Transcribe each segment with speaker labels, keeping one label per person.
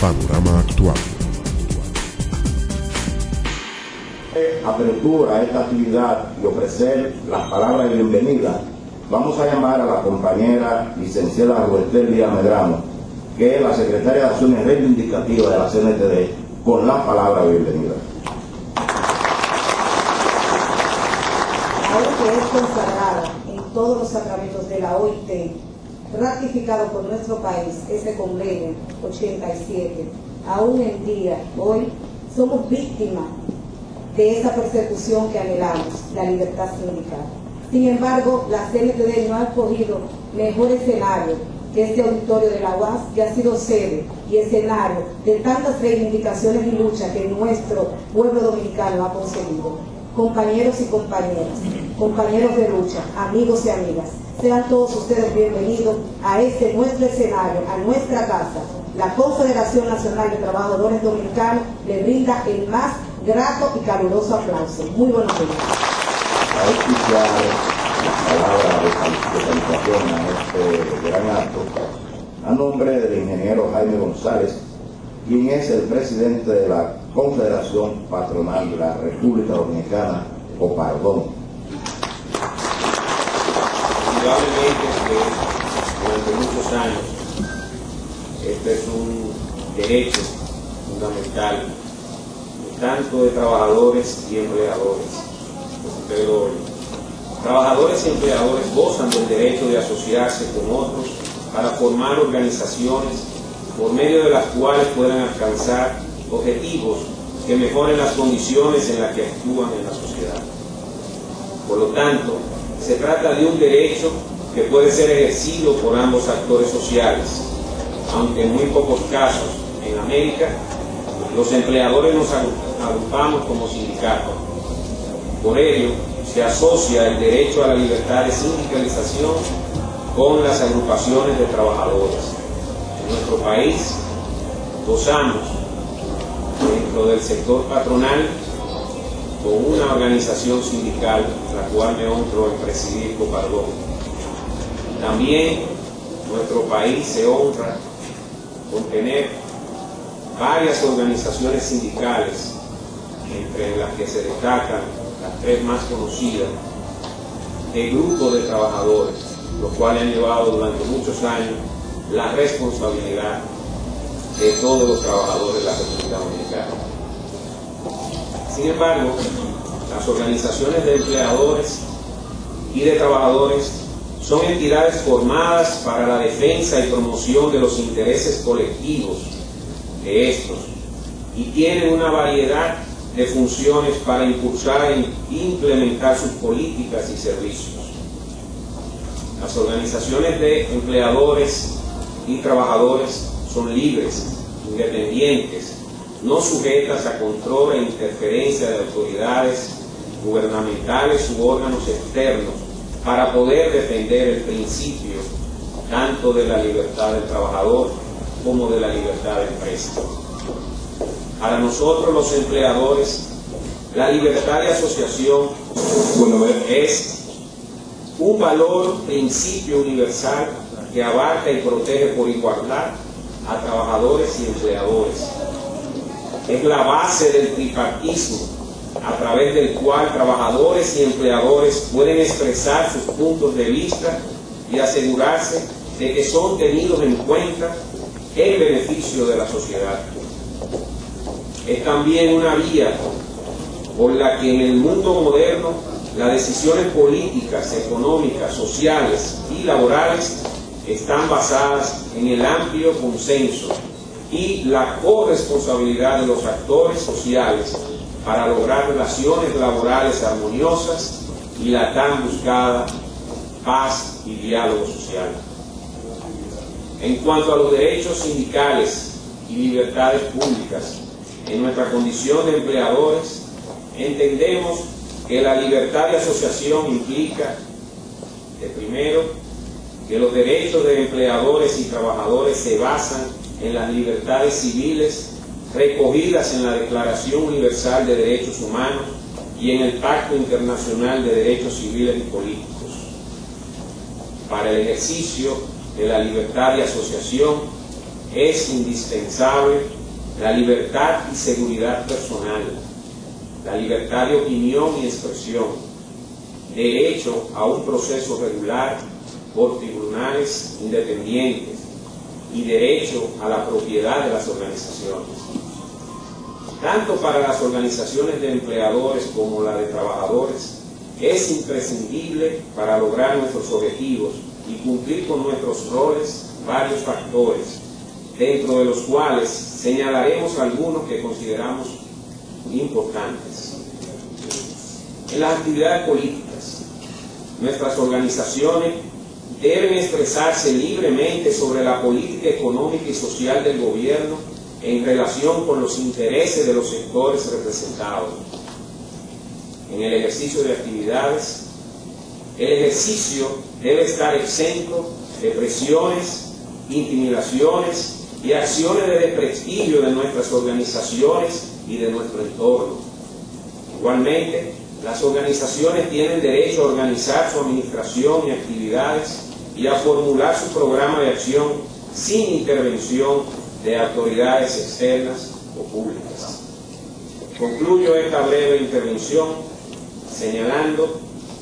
Speaker 1: Panorama Actual.
Speaker 2: Apertura a esta actividad y ofrecer las palabras de bienvenida, vamos a llamar a la compañera licenciada Ruestel Díaz Medrano, que es la secretaria de Acciones Reivindicativas de la CNTD, con las palabras de bienvenida.
Speaker 3: Ahora que es consagrada en todos los sacramentos de la OIT, ratificado por nuestro país este convenio 87, aún en día, hoy, somos víctimas de esa persecución que anhelamos, la libertad sindical. Sin embargo, la CNTD no ha escogido mejor escenario que este auditorio de la UAS, que ha sido sede y escenario de tantas reivindicaciones y luchas que nuestro pueblo dominicano ha conseguido. Compañeros y compañeras, compañeros de lucha, amigos y amigas, sean todos ustedes bienvenidos a este nuestro escenario, a nuestra casa. La Confederación Nacional de Trabajadores Dominicanos le brinda el más grato y caluroso aplauso. Muy buenos días.
Speaker 2: A escuchar las palabras de felicitación a este gran acto, a nombre del ingeniero Jaime González, quien es el presidente de la Confederación Patronal de la República Dominicana, COPARDOM.
Speaker 4: Indudablemente que durante muchos años este es un derecho fundamental tanto de trabajadores y empleadores. Pero trabajadores y empleadores gozan del derecho de asociarse con otros para formar organizaciones por medio de las cuales puedan alcanzar objetivos que mejoren las condiciones en las que actúan en la sociedad. Por lo tanto, se trata de un derecho que puede ser ejercido por ambos actores sociales, aunque en muy pocos casos en América los empleadores nos agrupamos como sindicatos. Por ello, se asocia el derecho a la libertad de sindicalización con las agrupaciones de trabajadores. En nuestro país gozamos, dentro del sector patronal, con una organización sindical, la cual me honro en presidir COPARDOM. También nuestro país se honra con tener varias organizaciones sindicales, entre las que se destacan las tres más conocidas, de grupos de trabajadores, los cuales han llevado durante muchos años la responsabilidad de todos los trabajadores de la República Dominicana. Sin embargo, las organizaciones de empleadores y de trabajadores son entidades formadas para la defensa y promoción de los intereses colectivos de estos y tienen una variedad de funciones para impulsar e implementar sus políticas y servicios. Las organizaciones de empleadores y trabajadores son libres, independientes, no sujetas a control e interferencia de autoridades gubernamentales u órganos externos para poder defender el principio tanto de la libertad del trabajador como de la libertad de empresa. Para nosotros los empleadores, la libertad de asociación es un valor, principio universal que abarca y protege por igualdad a trabajadores y empleadores. Es la base del tripartismo, a través del cual trabajadores y empleadores pueden expresar sus puntos de vista y asegurarse de que son tenidos en cuenta en beneficio de la sociedad. Es también una vía por la que en el mundo moderno las decisiones políticas, económicas, sociales y laborales están basadas en el amplio consenso y la corresponsabilidad de los actores sociales para lograr relaciones laborales armoniosas y la tan buscada paz y diálogo social. En cuanto a los derechos sindicales y libertades públicas, en nuestra condición de empleadores, entendemos que la libertad de asociación implica, primero, que los derechos de empleadores y trabajadores se basan en las libertades civiles recogidas en la Declaración Universal de Derechos Humanos y en el Pacto Internacional de Derechos Civiles y Políticos. Para el ejercicio de la libertad de asociación es indispensable la libertad y seguridad personal, la libertad de opinión y expresión, derecho a un proceso regular por tribunales independientes y derecho a la propiedad de las organizaciones. Tanto para las organizaciones de empleadores como la de trabajadores, es imprescindible para lograr nuestros objetivos y cumplir con nuestros roles varios factores, dentro de los cuales señalaremos algunos que consideramos importantes. En las actividades políticas, nuestras organizaciones deben expresarse libremente sobre la política económica y social del gobierno en relación con los intereses de los sectores representados. En el ejercicio de actividades, el ejercicio debe estar exento de presiones, intimidaciones y acciones de desprestigio de nuestras organizaciones y de nuestro entorno. Igualmente, las organizaciones tienen derecho a organizar su administración y actividades y a formular su programa de acción sin intervención de autoridades externas o públicas. Concluyo esta breve intervención señalando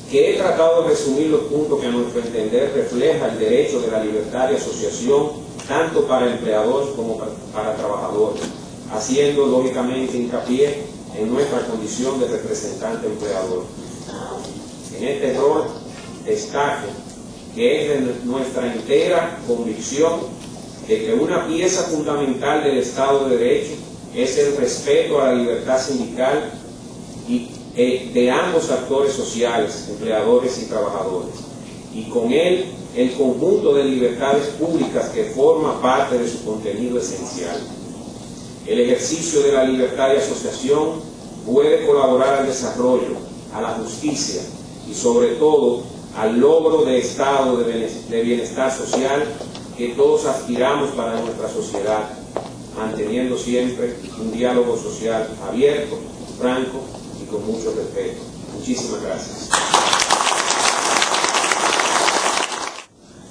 Speaker 4: que he tratado de resumir los puntos que a nuestro entender refleja el derecho de la libertad de asociación tanto para empleadores como para trabajadores, haciendo lógicamente hincapié en nuestra condición de representante empleador. En este rol destaco que es de nuestra entera convicción de que una pieza fundamental del Estado de Derecho es el respeto a la libertad sindical y de ambos actores sociales, empleadores y trabajadores, y con él el conjunto de libertades públicas que forma parte de su contenido esencial. El ejercicio de la libertad de asociación puede colaborar al desarrollo, a la justicia y sobre todo al logro de estado de bienestar social que todos aspiramos para nuestra sociedad, manteniendo siempre un diálogo social abierto, franco y con mucho respeto. Muchísimas gracias.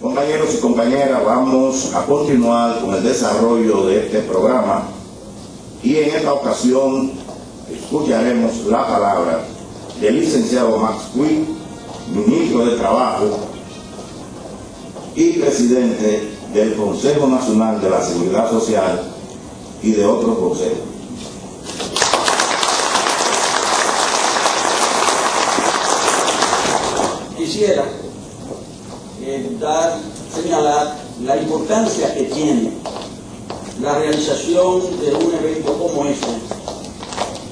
Speaker 2: Compañeros y compañeras, vamos a continuar con el desarrollo de este programa y en esta ocasión escucharemos la palabra del licenciado Max Quill, ministro de Trabajo y presidente del Consejo Nacional de la Seguridad Social y de otros consejos.
Speaker 1: Quisiera señalar la importancia que tiene la realización de un evento como este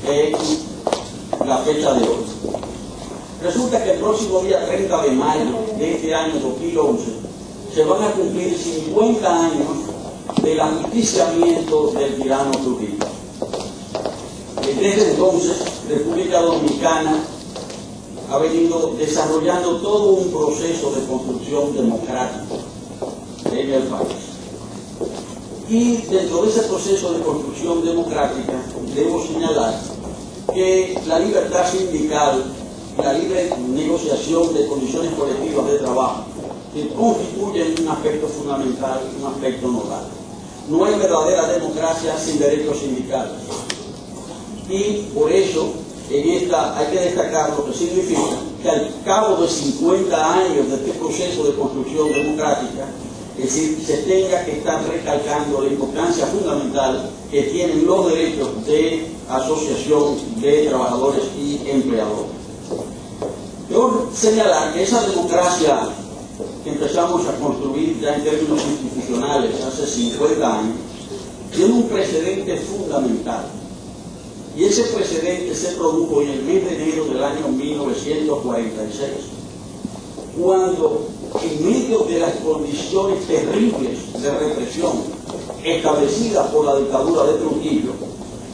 Speaker 1: en la fecha de hoy. Resulta que el próximo día 30 de mayo de este año 2011 se van a cumplir 50 años del ajusticiamiento del tirano Trujillo. Desde entonces, República Dominicana ha venido desarrollando todo un proceso de construcción democrática en el país. Y dentro de ese proceso de construcción democrática, debo señalar que la libertad sindical y la libre negociación de condiciones colectivas de trabajo constituyen un aspecto fundamental, un aspecto nodal. No hay verdadera democracia sin derechos sindicales. Y por eso, en esta hay que destacar lo que significa que al cabo de 50 años de este proceso de construcción democrática, es decir, se tenga que estar recalcando la importancia fundamental que tienen los derechos de asociación de trabajadores y empleadores. Debo señalar que esa democracia que empezamos a construir ya en términos institucionales hace 50 años, tiene un precedente fundamental. Y ese precedente se produjo en el mes de enero del año 1946, cuando en medio de las condiciones terribles de represión establecidas por la dictadura de Trujillo,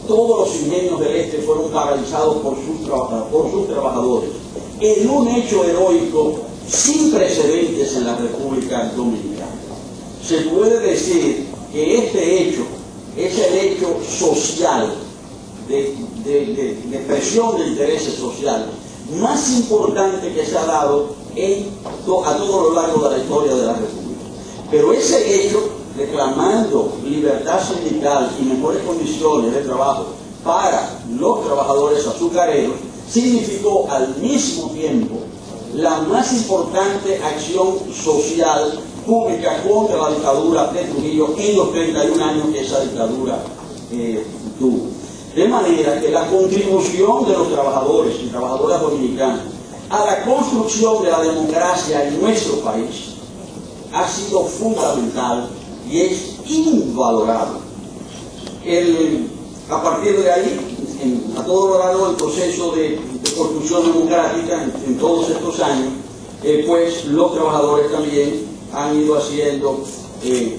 Speaker 1: todos los ingenios del este fueron paralizados por sus trabajadores, en un hecho heroico sin precedentes en la República Dominicana. Se puede decir que este hecho es el hecho social de presión de intereses sociales más importante que se ha dado a todo lo largo de la historia de la República. Pero ese hecho, reclamando garantizando libertad sindical y mejores condiciones de trabajo para los trabajadores azucareros, significó al mismo tiempo la más importante acción social pública contra la dictadura de Trujillo en los 31 años que esa dictadura tuvo. De manera que la contribución de los trabajadores y trabajadoras dominicanas a la construcción de la democracia en nuestro país ha sido fundamental y es invalorable. A partir de ahí, a todo lo largo del proceso de construcción democrática en todos estos años, pues los trabajadores también han ido haciendo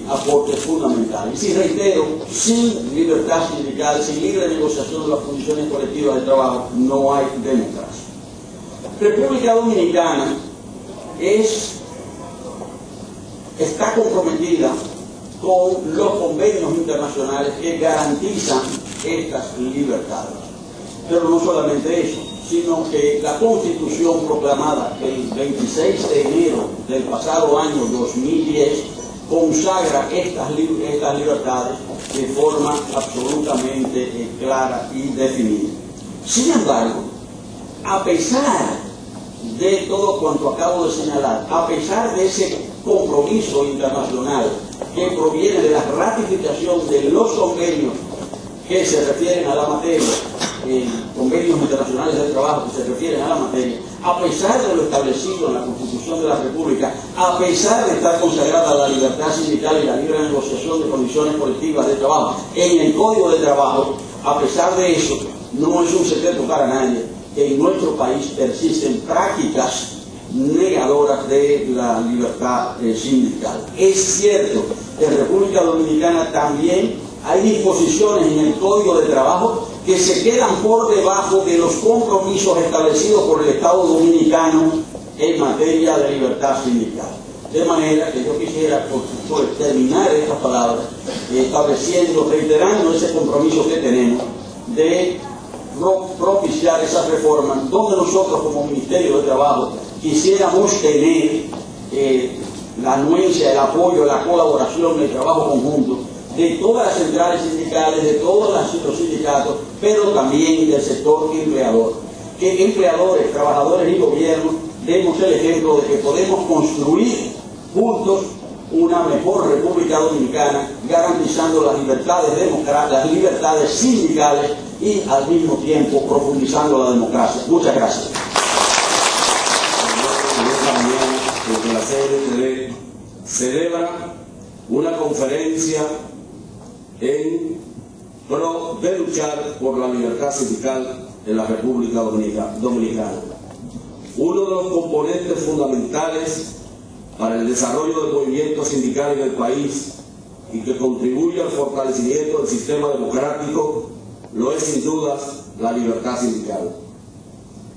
Speaker 1: aportes fundamentales. Y reitero, sin libertad sindical, sin libre negociación de las condiciones colectivas de trabajo, no hay democracia. República Dominicana está comprometida con los convenios internacionales que garantizan estas libertades. Pero no solamente eso, sino que la Constitución proclamada el 26 de enero del pasado año 2010 consagra estas libertades de forma absolutamente clara y definida. Sin embargo, a pesar de todo cuanto acabo de señalar, a pesar de ese compromiso internacional que proviene de la ratificación de los convenios que se refieren a la materia, convenios internacionales de trabajo que se refieren a la materia, a pesar de lo establecido en la Constitución de la República, a pesar de estar consagrada la libertad sindical y la libre negociación de condiciones colectivas de trabajo en el Código de Trabajo, a pesar de eso, no es un secreto para nadie que en nuestro país persisten prácticas negadoras de la libertad sindical. Es cierto que en República Dominicana también hay disposiciones en el Código de Trabajo que se quedan por debajo de los compromisos establecidos por el Estado Dominicano en materia de libertad sindical. De manera que yo quisiera terminar estas palabras reiterando ese compromiso que tenemos de propiciar esas reformas, donde nosotros como Ministerio de Trabajo quisiéramos tener la anuencia, el apoyo, la colaboración, el trabajo conjunto de todas las centrales sindicales, de todos los sindicatos, pero también del sector empleador. Que empleadores, trabajadores y gobierno demos el ejemplo de que podemos construir juntos una mejor República Dominicana, garantizando las libertades democráticas, las libertades sindicales y al mismo tiempo profundizando la democracia. Muchas gracias.
Speaker 5: También la CNTD celebra una conferencia en pro de luchar por la libertad sindical en la República Dominicana. Uno de los componentes fundamentales para el desarrollo del movimiento sindical en el país y que contribuye al fortalecimiento del sistema democrático lo es sin duda la libertad sindical.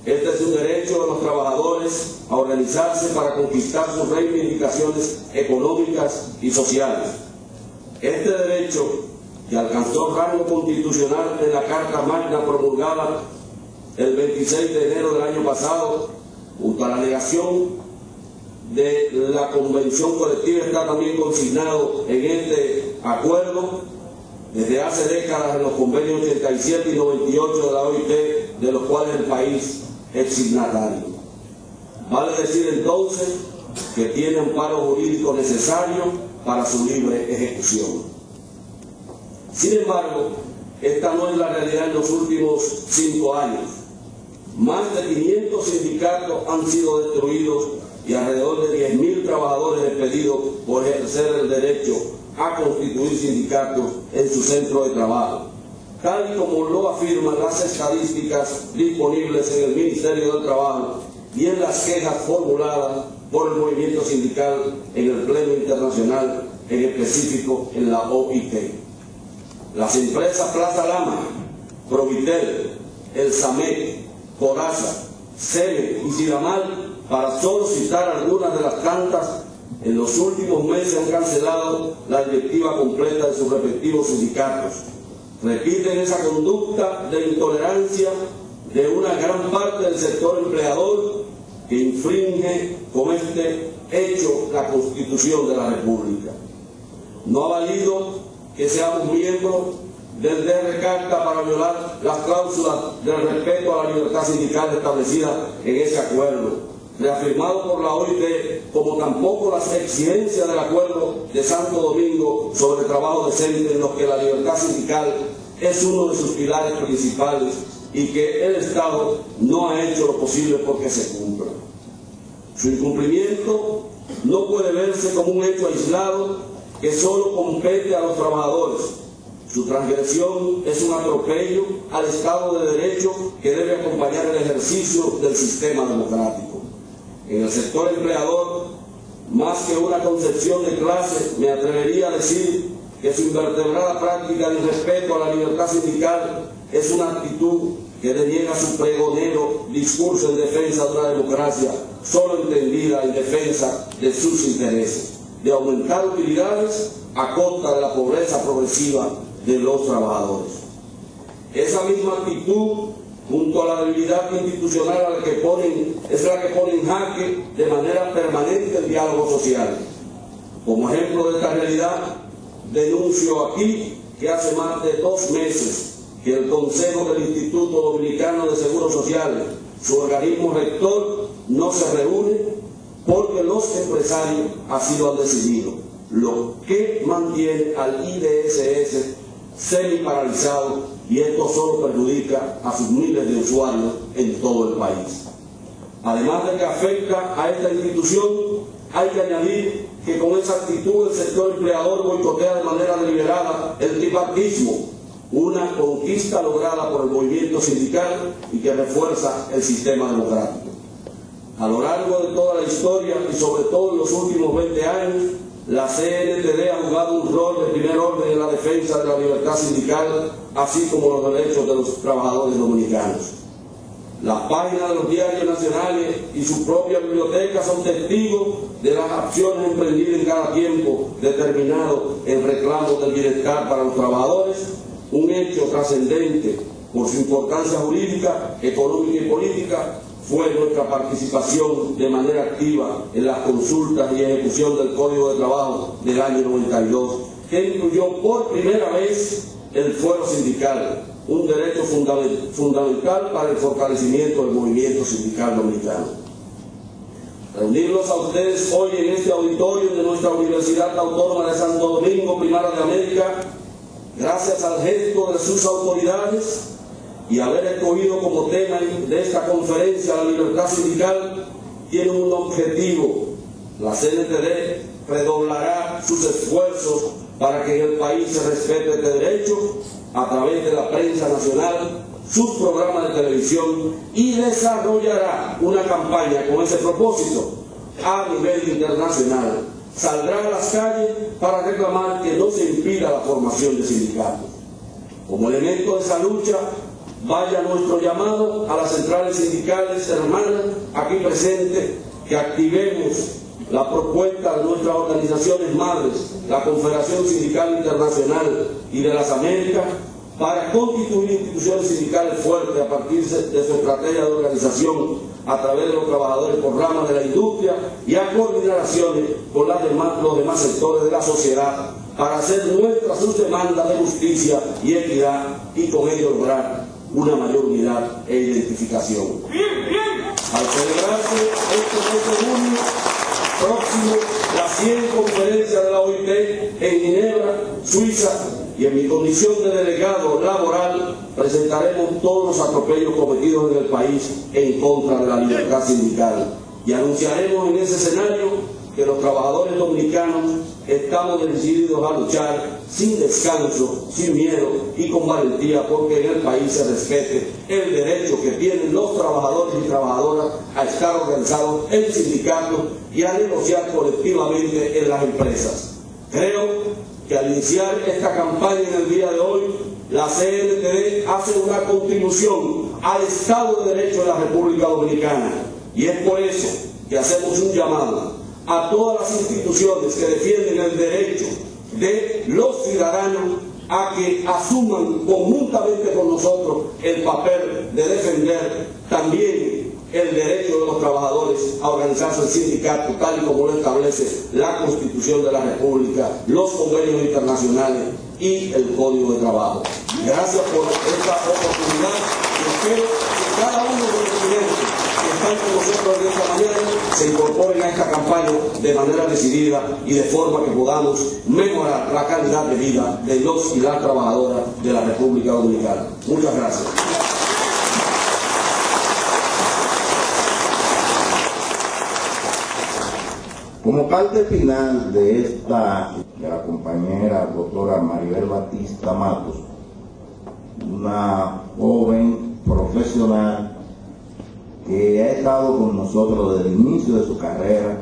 Speaker 5: Este es un derecho de los trabajadores a organizarse para conquistar sus reivindicaciones económicas y sociales. Este derecho, que alcanzó rango constitucional en la Carta Magna promulgada el 26 de enero del año pasado, junto a la negación de la Convención Colectiva, está también consignado en este acuerdo desde hace décadas en los convenios 87 y 98 de la OIT, de los cuales el país es signatario. Vale decir entonces que tiene amparo jurídico necesario para su libre ejecución. Sin embargo, esta no es la realidad en los últimos 5 años. Más de 500 sindicatos han sido destruidos y alrededor de 10.000 trabajadores despedidos por ejercer el derecho a constituir sindicatos en su centro de trabajo, tal y como lo afirman las estadísticas disponibles en el Ministerio del Trabajo y en las quejas formuladas por el movimiento sindical en el Pleno Internacional, en específico en la OIT. Las empresas Plaza Lama, Provitel, El Samet, Coraza, Cele y Siramal, para solo citar algunas de las tantas, en los últimos meses han cancelado la directiva completa de sus respectivos sindicatos. Repiten esa conducta de intolerancia de una gran parte del sector empleador que infringe con este hecho la Constitución de la República. No ha valido que seamos miembros del DRCALTA para violar las cláusulas del respeto a la libertad sindical establecida en ese acuerdo, reafirmado por la OIT, como tampoco las exigencias del acuerdo de Santo Domingo sobre trabajo decente, en los que la libertad sindical es uno de sus pilares principales y que el Estado no ha hecho lo posible porque se cumpla. Su incumplimiento no puede verse como un hecho aislado que solo compete a los trabajadores. Su transgresión es un atropello al Estado de Derecho que debe acompañar el ejercicio del sistema democrático. En el sector empleador, más que una concepción de clase, me atrevería a decir que su invertebrada práctica de respeto a la libertad sindical es una actitud que deniega su pregonero discurso en defensa de una democracia solo entendida en defensa de sus intereses, de aumentar utilidades a costa de la pobreza progresiva de los trabajadores. Esa misma actitud, junto a la debilidad institucional es la que pone en jaque de manera permanente el diálogo social. Como ejemplo de esta realidad, denuncio aquí que hace más de 2 meses que el Consejo del Instituto Dominicano de Seguro Social, su organismo rector, no se reúne porque los empresarios así lo han decidido, lo que mantiene al IDSS semi-paralizado, y esto solo perjudica a sus miles de usuarios en todo el país. Además de que afecta a esta institución, hay que añadir que con esa actitud el sector empleador boicotea de manera deliberada el tripartismo, una conquista lograda por el movimiento sindical y que refuerza el sistema democrático. A lo largo de toda la historia y sobre todo en los últimos 20 años, la CNTD ha jugado un rol de primer orden en la defensa de la libertad sindical, así como los derechos de los trabajadores dominicanos. Las páginas de los diarios nacionales y su propia biblioteca son testigos de las acciones emprendidas en cada tiempo determinado en reclamo del bienestar para los trabajadores, un hecho trascendente por su importancia jurídica, económica y política. Fue nuestra participación de manera activa en las consultas y ejecución del Código de Trabajo del año 92, que incluyó por primera vez el fuero sindical, un derecho fundamental para el fortalecimiento del movimiento sindical dominicano. Reunirlos a ustedes hoy en este auditorio de nuestra Universidad Autónoma de Santo Domingo, Primera de América, gracias al gesto de sus autoridades, y haber escogido como tema de esta conferencia la libertad sindical, tiene un objetivo. La CNTD redoblará sus esfuerzos para que en el país se respete este derecho a través de la prensa nacional, sus programas de televisión, y desarrollará una campaña con ese propósito a nivel internacional. Saldrá a las calles para reclamar que no se impida la formación de sindicatos. Como elemento de esa lucha, vaya nuestro llamado a las centrales sindicales hermanas aquí presentes, que activemos la propuesta de nuestras organizaciones madres, la Confederación Sindical Internacional y de las Américas, para constituir instituciones sindicales fuertes a partir de su estrategia de organización a través de los trabajadores por ramas de la industria, y a coordinar acciones con los demás sectores de la sociedad para hacer nuestras sus demandas de justicia y equidad, y con ello lograr una mayor unidad e identificación. Al celebrarse este mes de junio próximo la 100 conferencia de la OIT en Ginebra, Suiza, y en mi condición de delegado laboral presentaremos todos los atropellos cometidos en el país en contra de la libertad sindical, y anunciaremos en ese escenario que los trabajadores dominicanos estamos decididos a luchar sin descanso, sin miedo y con valentía, porque en el país se respete el derecho que tienen los trabajadores y trabajadoras a estar organizados en sindicatos y a negociar colectivamente en las empresas. Creo que al iniciar esta campaña en el día de hoy, la CNTD hace una contribución al Estado de Derecho de la República Dominicana, y es por eso que hacemos un llamado a todas las instituciones que defienden el derecho de los ciudadanos a que asuman conjuntamente con nosotros el papel de defender también el derecho de los trabajadores a organizarse en sindicato, tal y como lo establece la Constitución de la República, los convenios internacionales y el Código de Trabajo. Gracias por esta oportunidad y espero que cada uno de los clientes que están con nosotros de esta manera se incorporen a esta campaña de manera decidida y de forma que podamos mejorar la calidad de vida de los y las trabajadoras de la República Dominicana. Muchas gracias.
Speaker 2: Como parte final de la compañera doctora Maribel Batista Matos, una joven profesional que ha estado con nosotros desde el inicio de su carrera,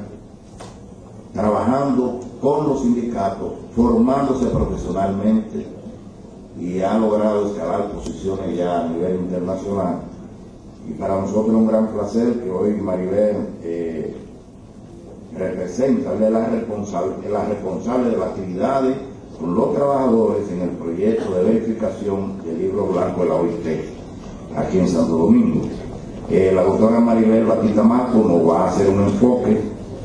Speaker 2: trabajando con los sindicatos, formándose profesionalmente y ha logrado escalar posiciones ya a nivel internacional. Y para nosotros es un gran placer que hoy Maribel representa, es la responsable de las actividades con los trabajadores en el proyecto de verificación del libro blanco de la OIT aquí en Santo Domingo. La doctora Maribel Batista Matos nos va a hacer un enfoque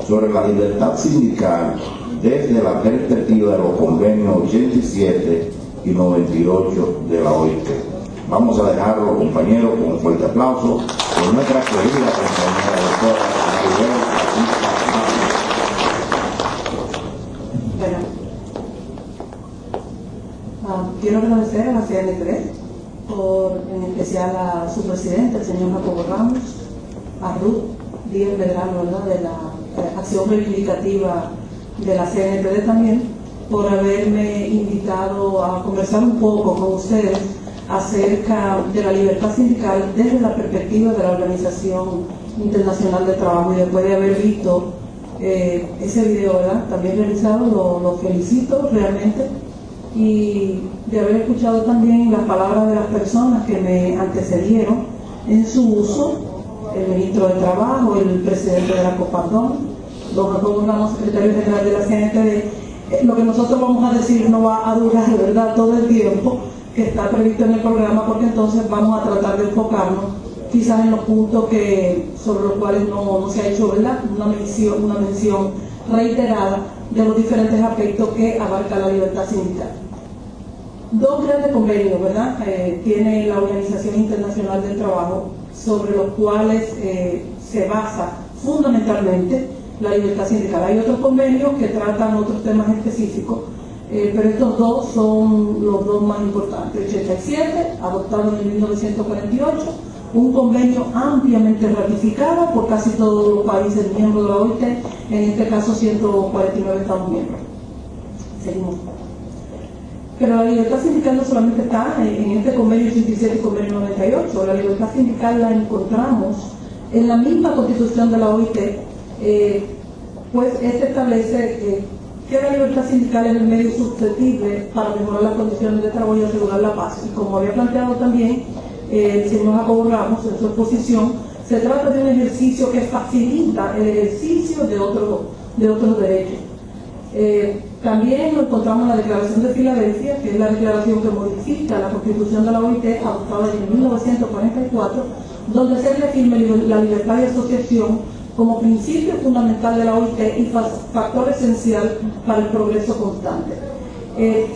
Speaker 2: sobre la libertad sindical desde la perspectiva de los convenios 87 y 98 de la OIT. Vamos a dejarlo, compañeros, con un fuerte aplauso por nuestra querida compañera doctora Maribel Batista Matos.
Speaker 6: Quiero agradecer a la CNT, en especial a su presidente, el señor Jacobo Ramos, a Ruth Díaz Medrano, ¿verdad?, de la acción reivindicativa de la CNT también, por haberme invitado a conversar un poco con ustedes acerca de la libertad sindical desde la perspectiva de la Organización Internacional del Trabajo. Y después de haber visto ese video, ¿verdad?, también realizado, lo felicito realmente, y de haber escuchado también las palabras de las personas que me antecedieron en su uso, el ministro de Trabajo, el presidente de la Copardón, don Jacobo Ramos, secretario general de la CNT. Lo que nosotros vamos a decir no va a durar, ¿verdad?, todo el tiempo que está previsto en el programa, porque entonces vamos a tratar de enfocarnos quizás en los puntos sobre los cuales no se ha hecho, ¿verdad?, una mención reiterada de los diferentes aspectos que abarca la libertad sindical. Dos grandes convenios, ¿verdad?, tiene la Organización Internacional del Trabajo, sobre los cuales se basa fundamentalmente la libertad sindical. Hay otros convenios que tratan otros temas específicos, pero estos dos son los dos más importantes. 87, adoptado en 1948, un convenio ampliamente ratificado por casi todos los países miembros de la OIT, en este caso 149 Estados miembros. Seguimos. Pero la libertad sindical no solamente está en este convenio 87 y convenio 98, la libertad sindical la encontramos en la misma Constitución de la OIT, pues este establece que la libertad sindical es el medio susceptible para mejorar las condiciones de trabajo y asegurar la paz. Y como había planteado también el señor Jacobo Ramos en su exposición, se trata de un ejercicio que facilita el ejercicio de otros derechos. También lo encontramos en la Declaración de Filadelfia, que es la declaración que modifica la Constitución de la OIT, adoptada en 1944, donde se reafirma la libertad de asociación como principio fundamental de la OIT y factor esencial para el progreso constante.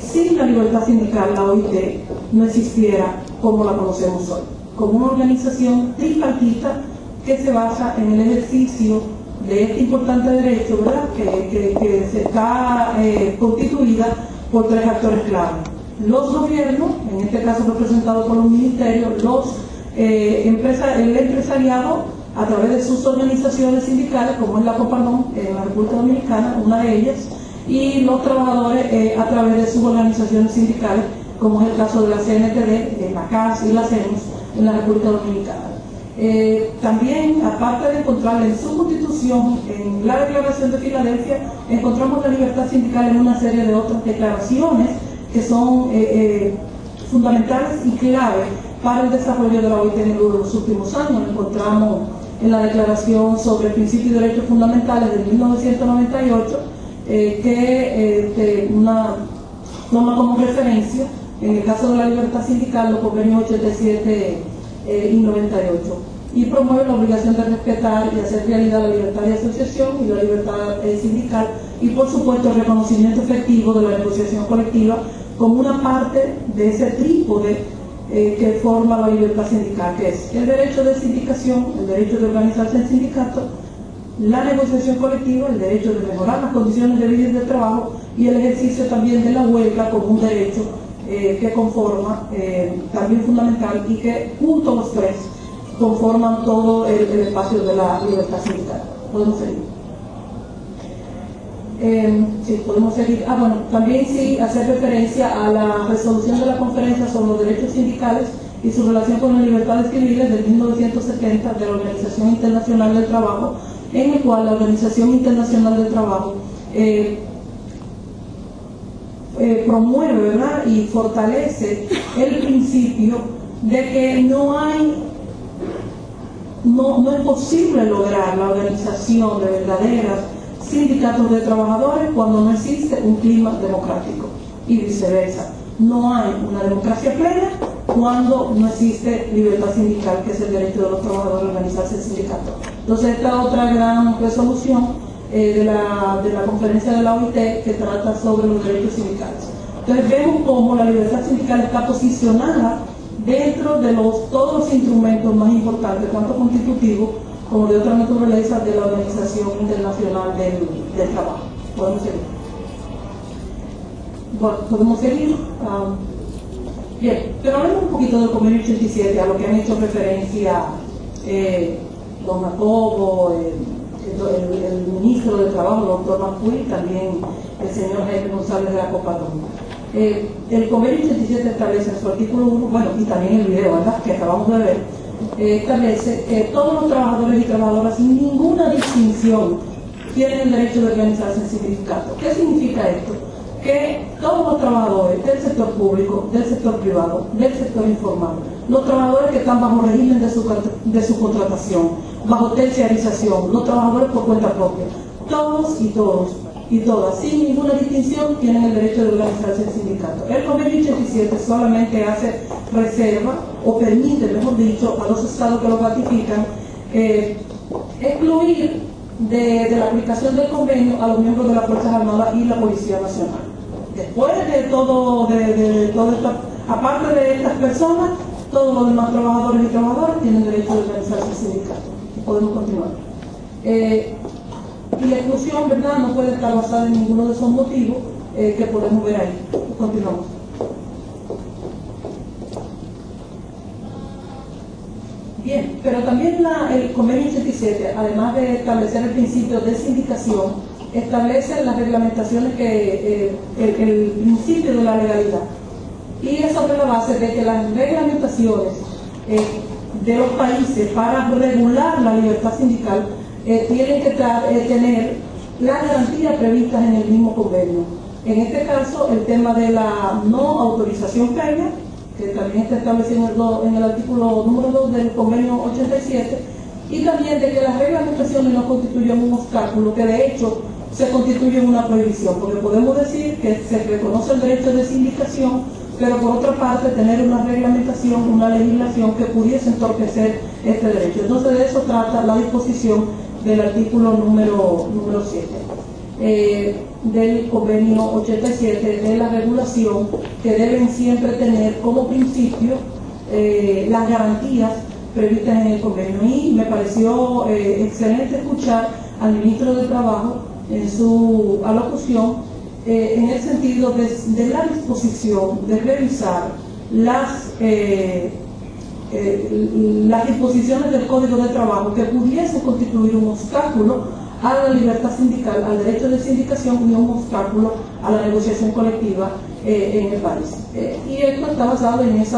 Speaker 6: Sin la libertad sindical, la OIT no existiera como la conocemos hoy, como una organización tripartita que se basa en el ejercicio de este importante derecho, ¿verdad?, que se está constituida por tres actores clave: los gobiernos, en este caso representados por los ministerios, el empresariado a través de sus organizaciones sindicales, como es la Copardón en la República Dominicana, una de ellas, y los trabajadores a través de sus organizaciones sindicales, como es el caso de la CNTD, la CAS y la CENUS en la República Dominicana. También, aparte de encontrar en su constitución, en la Declaración de Filadelfia, encontramos la libertad sindical en una serie de otras declaraciones que son fundamentales y clave para el desarrollo de la OIT en los últimos años. Lo encontramos en la Declaración sobre Principios y Derechos Fundamentales de 1998, que toma como referencia, en el caso de la libertad sindical, los convenios 87 y 98. y promueve la obligación de respetar y hacer realidad la libertad de asociación y la libertad sindical, y por supuesto el reconocimiento efectivo de la negociación colectiva como una parte de ese trípode que forma la libertad sindical, que es el derecho de sindicación, el derecho de organizarse en sindicato, la negociación colectiva, el derecho de mejorar las condiciones de vida y de trabajo, y el ejercicio también de la huelga como un derecho que conforma también fundamental, y que juntos los tres conforman todo el espacio de la libertad sindical. Podemos seguir. Sí, podemos seguir. Bueno, también sí hacer referencia a la resolución de la Conferencia sobre los Derechos Sindicales y su relación con las libertades civiles del 1970 de la Organización Internacional del Trabajo, en el cual la Organización Internacional del Trabajo promueve, ¿verdad?, y fortalece el principio de que no es posible lograr la organización de verdaderas sindicatos de trabajadores cuando no existe un clima democrático, y viceversa. No hay una democracia plena cuando no existe libertad sindical, que es el derecho de los trabajadores a organizarse en sindicato. Entonces, esta otra gran resolución de la conferencia de la OIT, que trata sobre los derechos sindicales. Entonces vemos cómo la libertad sindical está posicionada dentro de todos los instrumentos más importantes, tanto constitutivos como de otra naturaleza, de la Organización Internacional del Trabajo. Podemos seguir. Bueno, podemos seguir. Bien, pero hablemos un poquito del Convenio 87, a lo que han hecho referencia don Jacobo, el ministro de Trabajo, el doctor Macuy, también el señor Jaime González de la Copatón. El Convenio 87 establece en su artículo 1, bueno, y también el video, ¿verdad?, que acabamos de ver, establece que todos los trabajadores y trabajadoras, sin ninguna distinción, tienen el derecho de organizarse en sindicato. ¿Qué significa esto? Que todos los trabajadores del sector público, del sector privado, del sector informal, los trabajadores que están bajo régimen de subcontratación, bajo terciarización, los trabajadores por cuenta propia, todos y todas, sin ninguna distinción, tienen el derecho de organizarse en sindicato. El Convenio 87 solamente hace reserva, o permite, mejor dicho, a los estados que lo ratifican, excluir de la aplicación del convenio a los miembros de las Fuerzas Armadas y la Policía Nacional. Después de todo esto, aparte de estas personas, todos los demás trabajadores y trabajadoras tienen derecho de organizarse en sindicato. Podemos continuar. Y la exclusión, ¿verdad?, no puede estar basada en ninguno de esos motivos que podemos ver ahí. Continuamos. Bien, pero también el Convenio 87, además de establecer el principio de sindicación, establece las reglamentaciones el principio de la legalidad. Y es sobre la base de que las reglamentaciones de los países para regular la libertad sindical tienen que tener las garantías previstas en el mismo convenio. En este caso, el tema de la no autorización previa, que también está establecido en el artículo número 2 del convenio 87, y también de que las reglamentaciones no constituyen un obstáculo, que de hecho se constituye una prohibición, porque podemos decir que se reconoce el derecho de sindicación, pero por otra parte tener una reglamentación, una legislación que pudiese entorpecer este derecho. Entonces de eso trata la disposición del artículo número 7 del convenio 87, de la regulación, que deben siempre tener como principio las garantías previstas en el convenio. Y me pareció excelente escuchar al ministro de Trabajo en su alocución en el sentido de la disposición de revisar las disposiciones del Código de Trabajo que pudiese constituir un obstáculo a la libertad sindical, al derecho de sindicación, y un obstáculo a la negociación colectiva en el país. Y esto está basado en ese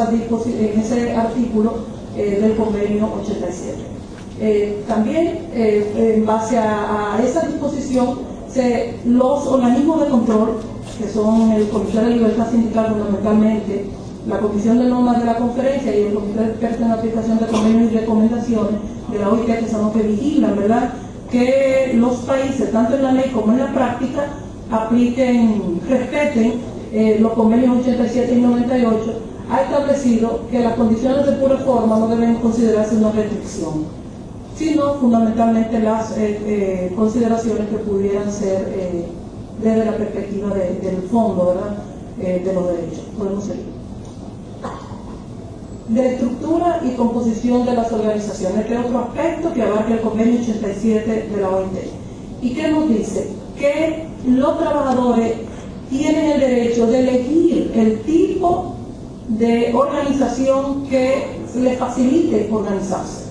Speaker 6: artículo del convenio 87. También, en base a esa disposición, los organismos de control, que son el Comité de Libertad Sindical fundamentalmente, la Comisión de Normas de la Conferencia y el Comité de Expertos en Aplicación de Convenios y Recomendaciones de la OIT, que son los que vigilan, ¿verdad?, que los países, tanto en la ley como en la práctica, respeten los convenios 87 y 98, ha establecido que las condiciones de pura forma no deben considerarse una restricción, sino fundamentalmente las consideraciones que pudieran ser desde la perspectiva del fondo, ¿verdad? De los derechos. Podemos seguir. De estructura y composición de las organizaciones, este es otro aspecto que abarca el convenio 87 de la OIT. ¿Y qué nos dice? Que los trabajadores tienen el derecho de elegir el tipo de organización que les facilite organizarse.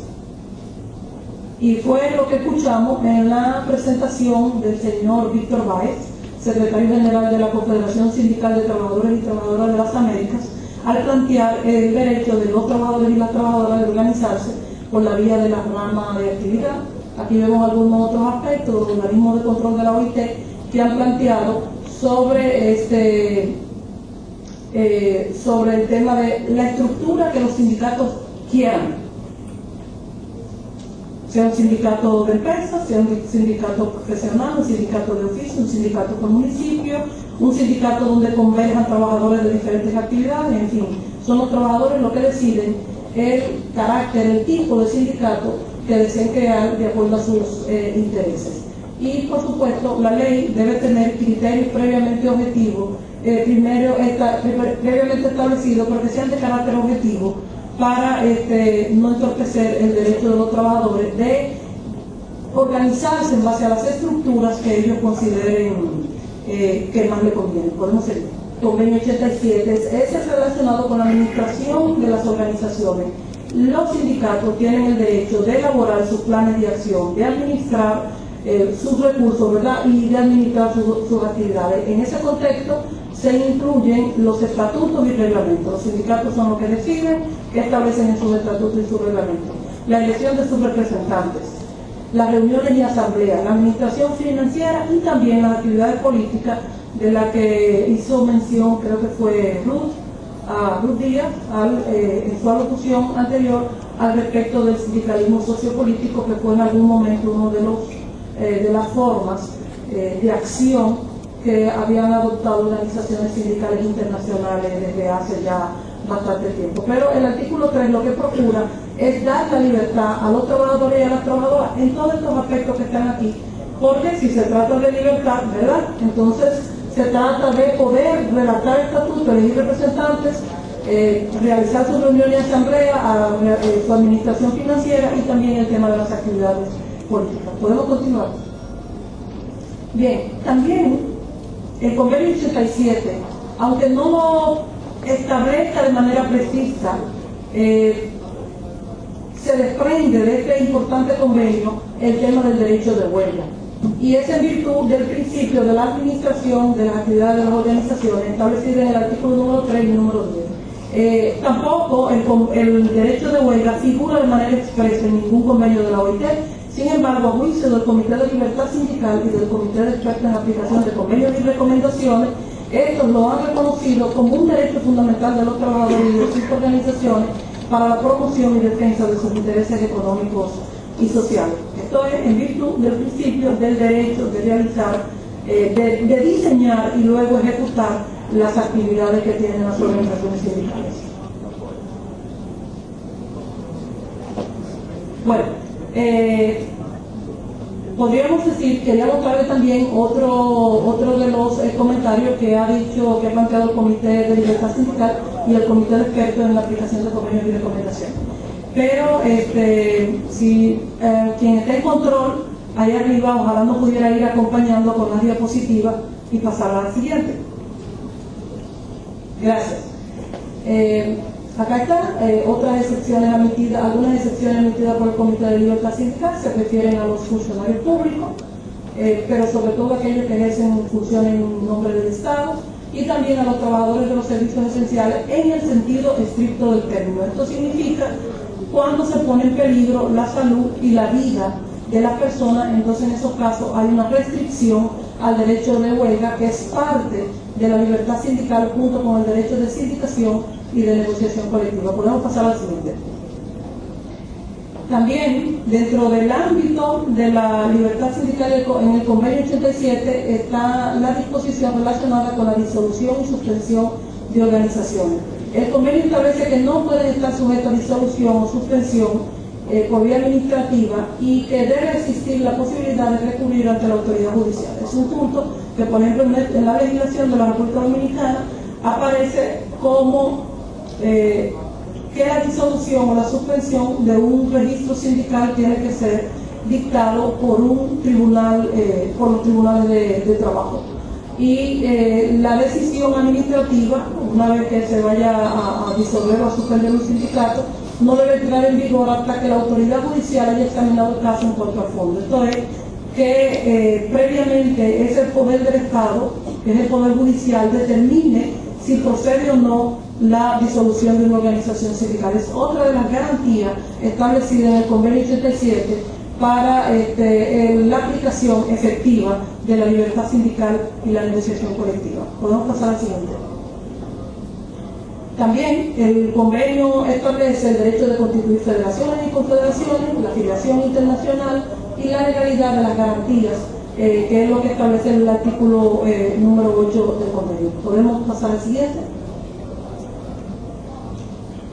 Speaker 6: Y fue lo que escuchamos en la presentación del señor Víctor Báez, secretario general de la Confederación Sindical de Trabajadores y Trabajadoras de las Américas, al plantear el derecho de los trabajadores y las trabajadoras de organizarse por la vía de la rama de actividad. Aquí vemos algunos otros aspectos de los organismos de control de la OIT que han planteado sobre el tema de la estructura que los sindicatos quieran, sea un sindicato de empresas, sea un sindicato profesional, un sindicato de oficio, un sindicato por municipio, un sindicato donde converjan trabajadores de diferentes actividades, en fin, son los trabajadores los que deciden el carácter, el tipo de sindicato que deseen crear de acuerdo a sus intereses. Y por supuesto la ley debe tener criterios previamente objetivos, previamente establecidos, pero que sean de carácter objetivo, para no entorpecer el derecho de los trabajadores de organizarse en base a las estructuras que ellos consideren que más le conviene. Podemos seguir. Convenio 87 es relacionado con la administración de las organizaciones. Los sindicatos tienen el derecho de elaborar sus planes de acción, de administrar sus recursos, ¿verdad? Y de administrar sus actividades. En ese contexto se incluyen los estatutos y reglamentos. Los sindicatos son los que deciden, que establecen en sus estatutos y sus reglamentos. La elección de sus representantes, las reuniones y asambleas, la administración financiera y también las actividades políticas de la que hizo mención, creo que fue Ruth Díaz, en su alocución anterior al respecto del sindicalismo sociopolítico, que fue en algún momento uno de las formas de acción que habían adoptado organizaciones sindicales internacionales desde hace ya bastante tiempo. Pero el artículo 3 lo que procura es dar la libertad a los trabajadores y a las trabajadoras en todos estos aspectos que están aquí, porque si se trata de libertad, ¿verdad? Entonces se trata de poder redactar estatutos, elegir representantes, realizar sus reuniones y asamblea, su administración financiera y también el tema de las actividades políticas. ¿Podemos continuar? Bien, también el convenio 87, aunque no lo establezca de manera precisa, se desprende de este importante convenio el tema del derecho de huelga. Y es en virtud del principio de la administración de las actividades de las organizaciones establecido en el artículo número 3 y número 10. Tampoco el derecho de huelga figura de manera expresa en ningún convenio de la OIT. Sin embargo, a juicio del Comité de Libertad Sindical y del Comité de Expertos en Aplicación de Convenios y Recomendaciones, estos lo han reconocido como un derecho fundamental de los trabajadores y de sus organizaciones para la promoción y defensa de sus intereses económicos y sociales. Esto es en virtud del principio del derecho de realizar, de diseñar y luego ejecutar las actividades que tienen las organizaciones sindicales. Bueno, podríamos decir, quería mostrarle también otro de los comentarios que ha planteado el Comité de Libertad Sindical y el Comité de Expertos en la Aplicación de Convenios y Recomendaciones. Pero si quien esté en control, ahí arriba, ojalá nos pudiera ir acompañando con la diapositiva y pasar a la siguiente. Gracias. Acá están otras excepciones emitidas, algunas excepciones emitidas por el Comité de Libertad Sindical se refieren a los funcionarios públicos, pero sobre todo aquellos que ejercen funciones en nombre del Estado, y también a los trabajadores de los servicios esenciales en el sentido estricto del término. Esto significa cuando se pone en peligro la salud y la vida de las personas, entonces en esos casos hay una restricción al derecho de huelga, que es parte de la libertad sindical junto con el derecho de sindicación y de negociación colectiva. Podemos pasar al siguiente. También dentro del ámbito de la libertad sindical en el convenio 87 está la disposición relacionada con la disolución y suspensión de organizaciones. El convenio establece que no pueden estar sujetos a disolución o suspensión por vía administrativa y que debe existir la posibilidad de recurrir ante la autoridad judicial. Es un punto que, por ejemplo, en la legislación de la República Dominicana aparece como que la disolución o la suspensión de un registro sindical tiene que ser dictado por un tribunal, por los tribunales de trabajo. Y la decisión administrativa, una vez que se vaya a disolver o a suspender un sindicato, no debe entrar en vigor hasta que la autoridad judicial haya examinado el caso en cuanto al fondo. Esto es que previamente es el poder del Estado, que es el poder judicial, determine si procede o no la disolución de una organización sindical. Es otra de las garantías establecidas en el convenio 87 para la aplicación efectiva de la libertad sindical y la negociación colectiva. Podemos pasar al siguiente. También el convenio establece el derecho de constituir federaciones y confederaciones, la afiliación internacional y la legalidad de las garantías, que es lo que establece el artículo número 8 del convenio. Podemos pasar al siguiente.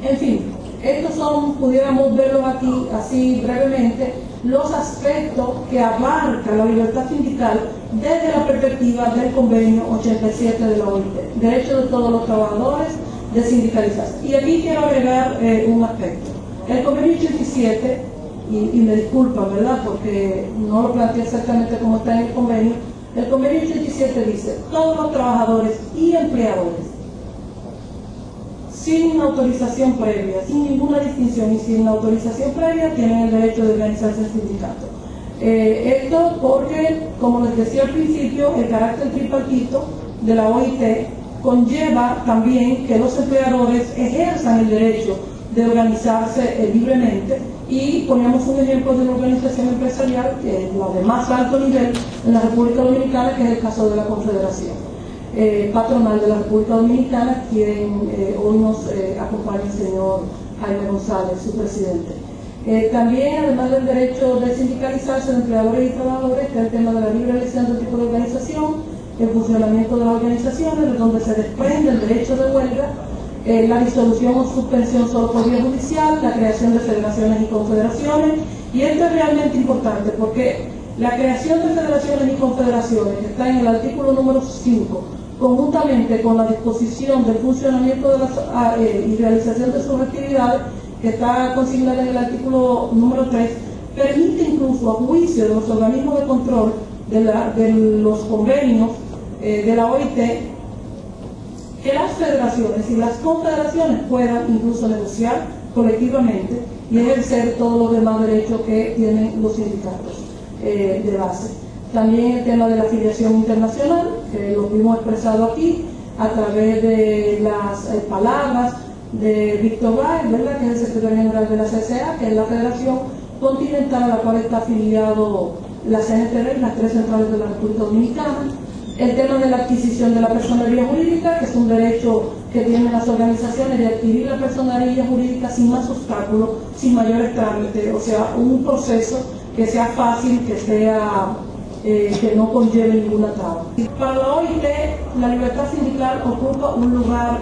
Speaker 6: En fin, estos son, pudiéramos verlos aquí así brevemente, los aspectos que abarca la libertad sindical desde la perspectiva del convenio 87 de la OIT, derecho de todos los trabajadores de sindicalizarse. Y aquí quiero agregar un aspecto. El convenio 87, y me disculpan, ¿verdad?, porque no lo planteé exactamente como está en el convenio 87 dice: todos los trabajadores y empleadores, sin autorización previa, sin ninguna distinción y sin autorización previa, tienen el derecho de organizarse en sindicato. Esto porque, como les decía al principio, el carácter tripartito de la OIT conlleva también que los empleadores ejerzan el derecho de organizarse libremente, y ponemos un ejemplo de una organización empresarial que es la de más alto nivel en la República Dominicana, que es el caso de la Confederación Patronal de la República Dominicana, quien hoy nos acompaña el señor Jaime González, su presidente. También, además del derecho de sindicalizarse de empleadores y trabajadores, que es el tema de la libre elección del tipo de organización, el funcionamiento de las organizaciones, de donde se desprende el derecho de huelga, la disolución o suspensión solo por vía judicial, la creación de federaciones y confederaciones. Y esto es realmente importante porque la creación de federaciones y confederaciones, que está en el artículo número 5, conjuntamente con la disposición del funcionamiento de las, y realización de sus actividades, que está consignada en el artículo número 3, permite incluso, a juicio de los organismos de control de los convenios de la OIT, que las federaciones y las confederaciones puedan incluso negociar colectivamente y ejercer todos los demás derechos que tienen los sindicatos de base. También el tema de la afiliación internacional, que lo vimos expresado aquí a través de las palabras de Víctor Báez, ¿verdad?, que es el secretario general de la CCA, que es la Federación Continental a la cual está afiliado la CNTR, las tres centrales de la República Dominicana. El tema de la adquisición de la personería jurídica, que es un derecho que tienen las organizaciones de adquirir la personería jurídica sin más obstáculos, sin mayores trámites, o sea, un proceso que sea fácil, que sea que no conlleve ninguna traba. Para la OIT, la libertad sindical ocupa un lugar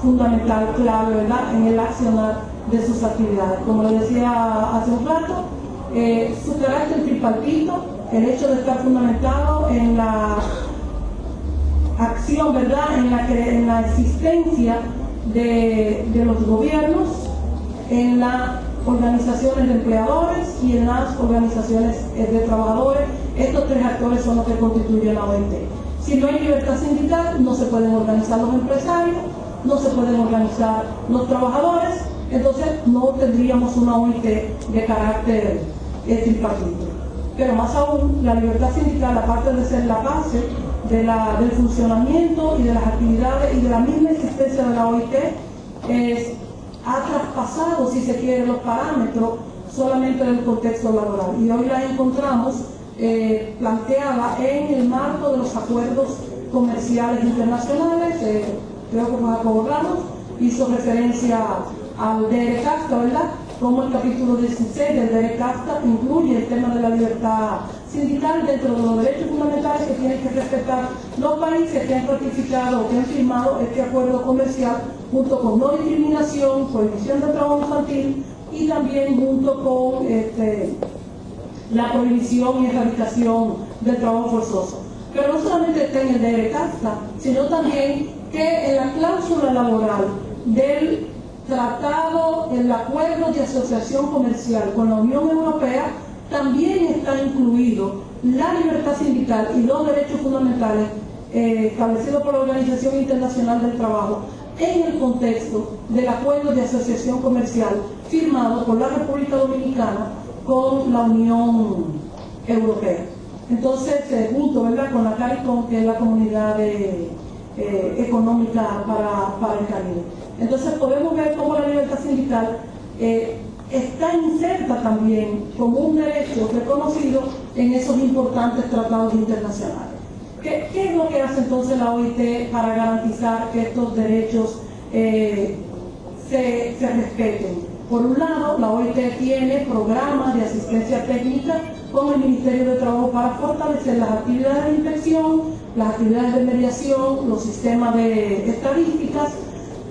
Speaker 6: fundamental, clave, ¿verdad?, en el accionar de sus actividades. Como les decía hace un rato, su carácter tripartito, el hecho de estar fundamentado en la acción, ¿verdad?, en la existencia de los gobiernos, en las organizaciones de empleadores y en las organizaciones de trabajadores. Estos tres actores son los que constituyen la OIT. Si no hay libertad sindical, no se pueden organizar los empresarios, no se pueden organizar los trabajadores, entonces no tendríamos una OIT de carácter tripartito. Pero más aún, la libertad sindical, aparte de ser la base del funcionamiento y de las actividades y de la misma existencia de la OIT, ha traspasado, si se quiere, los parámetros solamente del contexto laboral. Y hoy la encontramos planteada en el marco de los acuerdos comerciales internacionales. Creo que Jacobo Ramos hizo referencia al DR-CAFTA, ¿verdad?, como el capítulo 16 del DR-CAFTA incluye el tema de la libertad sindical dentro de los derechos fundamentales que tienen que respetar los países que han ratificado o que han firmado este acuerdo comercial, junto con no discriminación, prohibición del trabajo infantil y también junto con la prohibición y erradicación del trabajo forzoso. Pero no solamente está en el DRCASTA, sino también que en la cláusula laboral del tratado, el acuerdo de asociación comercial con la Unión Europea, también está incluido la libertad sindical y los derechos fundamentales establecidos por la Organización Internacional del Trabajo en el contexto del acuerdo de asociación comercial firmado por la República Dominicana con la Unión Europea. Entonces, junto, ¿verdad?, con la CARICOM, que es la comunidad económica para el Caribe. Entonces podemos ver cómo la libertad sindical está inserta también como un derecho reconocido en esos importantes tratados internacionales. ¿Qué es lo que hace entonces la OIT para garantizar que estos derechos se respeten? Por un lado, la OIT tiene programas de asistencia técnica con el Ministerio de Trabajo para fortalecer las actividades de inspección, las actividades de mediación, los sistemas de estadísticas.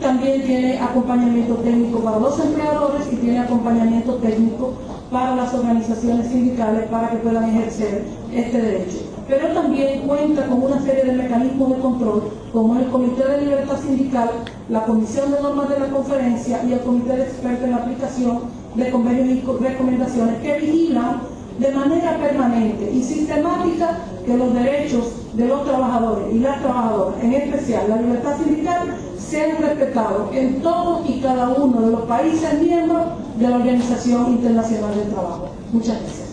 Speaker 6: También tiene acompañamiento técnico para los empleadores y tiene acompañamiento técnico para las organizaciones sindicales para que puedan ejercer este derecho. Pero también cuenta con una serie de mecanismos de control, como el Comité de Libertad Sindical, la Comisión de Normas de la Conferencia y el Comité de Expertos en la Aplicación de Convenios y Recomendaciones, que vigilan de manera permanente y sistemática que los derechos de los trabajadores y las trabajadoras, en especial la libertad sindical, sean respetados en todos y cada uno de los países miembros de la Organización Internacional del Trabajo. Muchas gracias.